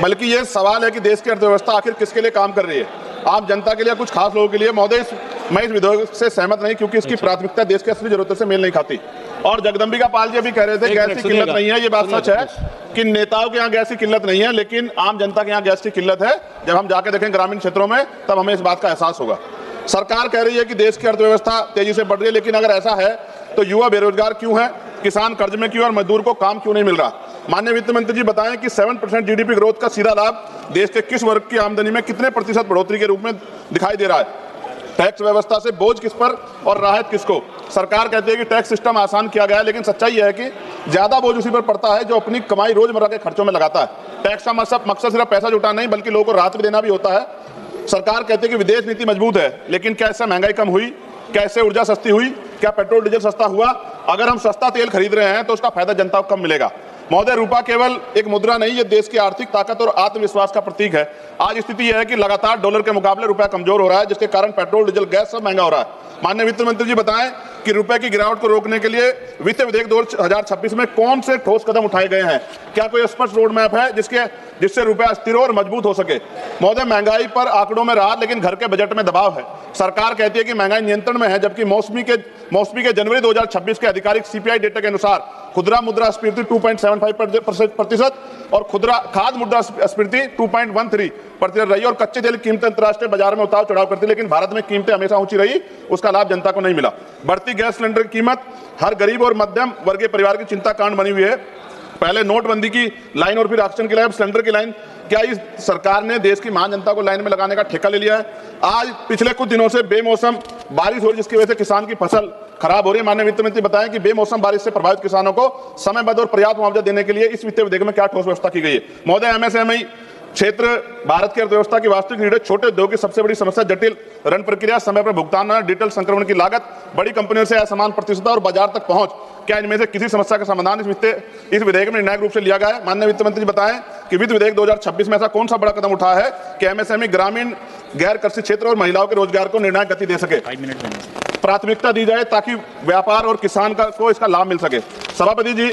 बल्कि ये सवाल है कि देश की अर्थव्यवस्था आखिर किसके लिए काम कर रही है, आम जनता के लिए, कुछ खास लोगों के लिए। महोदय, मैं इस विधेयक से सहमत नहीं, क्योंकि इसकी प्राथमिकता देश की असली जरूरतों से मेल नहीं खाती। और जगदम्बिका पाल जी अभी कह रहे थे गैस की किल्लत नहीं है। ये बात सच है कि नेताओं के यहाँ गैस की किल्लत नहीं है, लेकिन आम जनता के यहाँ गैस की किल्लत है। जब हम जाके देखें ग्रामीण क्षेत्रों में, तब हमें इस बात का एहसास होगा। सरकार कह रही है कि देश की अर्थव्यवस्था तेजी से बढ़ रही है, लेकिन अगर ऐसा है तो युवा बेरोजगार क्यों है, किसान कर्ज में क्यों और मजदूर को काम क्यों नहीं मिल रहा। माननीय वित्त मंत्री जी बताएं कि 7% जीडीपी ग्रोथ का सीधा लाभ देश के किस वर्ग की आमदनी में कितने प्रतिशत बढ़ोतरी के रूप में दिखाई दे रहा है। टैक्स व्यवस्था से बोझ किस पर और राहत किसको। सरकार कहती है कि टैक्स सिस्टम आसान किया गया है, लेकिन सच्चाई यह है कि ज्यादा बोझ उसी पर पड़ता है जो अपनी कमाई रोजमर्रा के खर्चों में लगाता है। टैक्स का मकसद सिर्फ पैसा जुटाना नहीं, बल्कि लोगों को राहत भी देना भी होता है। सरकार कहती है कि विदेश नीति मजबूत है, लेकिन क्या इससे महंगाई कम हुई, क्या इससे ऊर्जा सस्ती हुई, क्या पेट्रोल डीजल सस्ता हुआ। अगर हम सस्ता तेल खरीद रहे हैं तो उसका फायदा जनता को कम मिलेगा। महोदय, रुपया केवल एक मुद्रा नहीं, ये देश की आर्थिक ताकत और आत्मविश्वास का प्रतीक है। आज स्थिति यह है कि लगातार डॉलर के मुकाबले रुपया कमजोर हो रहा है, जिसके कारण पेट्रोल डीजल गैस सब महंगा हो रहा है। माननीय वित्त मंत्री जी बताएं कि रुपए की गिरावट को रोकने के लिए वित्त विधेयक 2026 में कौन से ठोस कदम उठाए गए हैं। क्या कोई स्पष्ट रोड मैप है जिससे रुपया स्थिर और मजबूत हो सके। महोदय, महंगाई पर आंकड़ों में राहत, लेकिन घर के बजट में दबाव है। सरकार कहती है कि महंगाई नियंत्रण में है, जबकि मौसमी के जनवरी 2026 के आधिकारिक सीपीआई डेटा के अनुसार खुदरा मुद्रास्फीति 2.75% और खाद्य मुद्रास्फीति 2.13% रही। और कच्चे तेल की कीमतें अंतर्राष्ट्रीय बाजार में उतार चढ़ाव करती, लेकिन भारत में कीमतें हमेशा ऊंची रही, उसका लाभ जनता को नहीं मिला। बढ़ती गैस सिलेंडर की कीमत हर गरीब और मध्यम वर्गीय परिवार की चिंता कांड बनी हुई है। पहले नोटबंदी की लाइन और फिर ऑक्सीजन की लाइन, सिलेंडर की लाइन। क्या इस सरकार ने देश की महान जनता को लाइन में लगाने का ठेका ले लिया है। आज पिछले कुछ दिनों से बेमौसम बारिश हो रही, जिसकी वजह से किसान की फसल खराब हो रही है। माननीय वित्त मंत्री बताएं कि बेमौसम बारिश से प्रभावित किसानों को समयबद्ध और पर्याप्त मुआवजा देने के लिए इस वित्तीय विधेयक में क्या ठोस व्यवस्था की गई है। महोदय, एमएसएमई क्षेत्र भारत की अर्थव्यवस्था की वास्तविक रीढ़ है। छोटे उद्योग की सबसे बड़ी समस्या जटिल ऋण प्रक्रिया, समय पर भुगतान, डिजिटल संक्रमण की लागत, बड़ी कंपनियों से असमान प्रतिष्ठा और बाजार तक पहुंच। क्या इनमें से किसी समस्या का समाधान इस विधेयक में निर्णायक रूप से लिया गया है। माननीय वित्त मंत्री बताएं कि वित्त विधेयक 2026 में ऐसा कौन सा बड़ा कदम उठाया है कि एमएसएमई, ग्रामीण, गैर कृषि क्षेत्र और महिलाओं के रोजगार को निर्णायक गति दे सके, प्राथमिकता दी जाए ताकि व्यापार और किसान को इसका लाभ मिल सके। सभापति जी,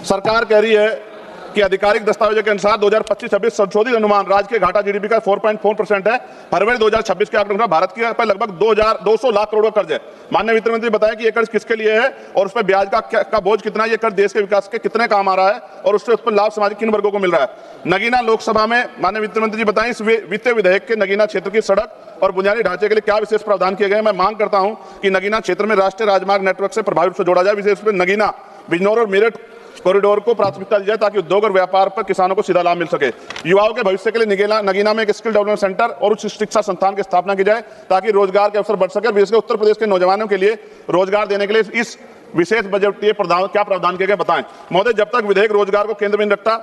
सरकार कह रही है कि आधिकारिक दस्तावेजों के अनुसार 2025-26 संशोधित अनुमान राज्य के घाटा जीडीपी का 4.4% है। फरवरी 2026 के आंकड़े भारत के पर लगभग 200 लाख करोड़ का कर्ज है। माननीय वित्त मंत्री बताएं कि ये कर्ज किसके लिए है और उस पर ब्याज का बोझ कितना है, ये कर्ज देश के विकास के कितने काम आ रहा है और उससे उस पर लाभ समाज किन वर्गों को मिल रहा है। नगीना लोकसभा में माननीय वित्त मंत्री जी बताएं इस वित्तीय विधेयक के नगीना क्षेत्र की सड़क और बुनियादी ढांचे के लिए क्या विशेष प्रावधान किए गए। मैं मांग करता हूं कि नगीना क्षेत्र में राष्ट्रीय राजमार्ग नेटवर्क से प्रभावी रूप से जोड़ा जाए, विशेष रूप से नगीना, बिजनौर और मेरठ कॉरिडोर को प्राथमिकता दी जाए ताकि उद्योग और व्यापार पर किसानों को सीधा लाभ मिल सके। युवाओं के भविष्य के लिए नगीना में एक स्किल डेवलपमेंट सेंटर और उच्च शिक्षा संस्थान की स्थापना की जाए ताकि रोजगार के अवसर बढ़ सके। विशेषकर उत्तर प्रदेश के नौजवानों के लिए रोजगार देने के लिए इस विशेष बजटीय क्या प्रावधान किए गए बताएं। महोदय, जब तक विधेयक रोजगार को केंद्र में नहीं रखता,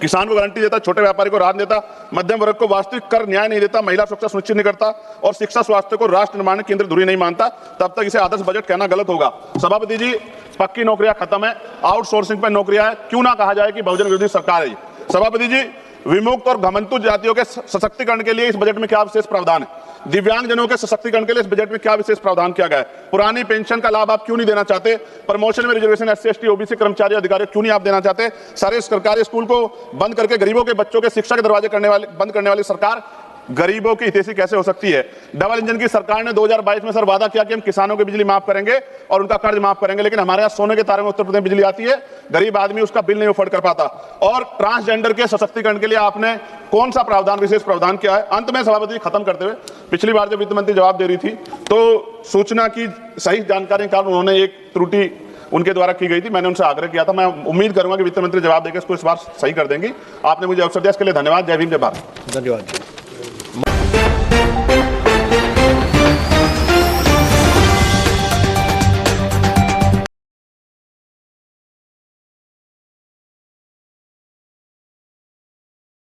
किसान को गारंटी देता, छोटे व्यापारी को राहत देता, मध्यम वर्ग को वास्तविक कर न्याय नहीं देता, महिला सुरक्षा सुनिश्चित नहीं करता और शिक्षा स्वास्थ्य को राष्ट्र निर्माण की केंद्र धुरी नहीं मानता, तब तक इसे आदर्श बजट कहना गलत होगा। सभापति जी, पक्की नौकरियां खत्म है, आउटसोर्सिंग पर नौकरियां है, क्यों ना कहा जाए कि बहुजन विरोधी सरकार है। सभापति जी, विमुक्त और घमंतु जातियों के सशक्तिकरण के लिए इस बजट में क्या विशेष प्रावधान है। दिव्यांगजनों के सशक्तिकरण के लिए इस बजट में क्या विशेष प्रावधान किया गया है। पुरानी पेंशन का लाभ आप क्यों नहीं देना चाहते। प्रमोशन में रिजर्वेशन एससी एसटी ओबीसी कर्मचारी अधिकारी क्यों नहीं आप देना चाहते। सारे सरकारी स्कूल को बंद करके गरीबों के बच्चों के शिक्षा के दरवाजे बंद करने वाली सरकार गरीबों की हितैषी कैसे हो सकती है। डबल इंजन की सरकार ने 2022 में सर वादा किया कि हम किसानों की बिजली माफ करेंगे और उनका कर्ज माफ करेंगे, लेकिन हमारे यहाँ सोने के तारे में उत्तर प्रदेश बिजली आती है, गरीब आदमी उसका बिल नहीं अफोर्ड कर पाता। और ट्रांसजेंडर के सशक्तिकरण के लिए आपने कौन सा प्रावधान, विशेष प्रावधान किया है। अंत में सभापति खत्म करते हुए, पिछली बार जब वित्त मंत्री जवाब दे रही थी तो सूचना की सही जानकारी के कारण उन्होंने एक त्रुटि उनके द्वारा की गई थी, मैंने उनसे आग्रह किया था। मैं उम्मीद करूंगा कि वित्त मंत्री जवाब देकर इसको इस बार सही कर देंगी। आपने मुझे अवसर दिया, इसके लिए धन्यवाद। जय भीम, जय भारत। धन्यवाद।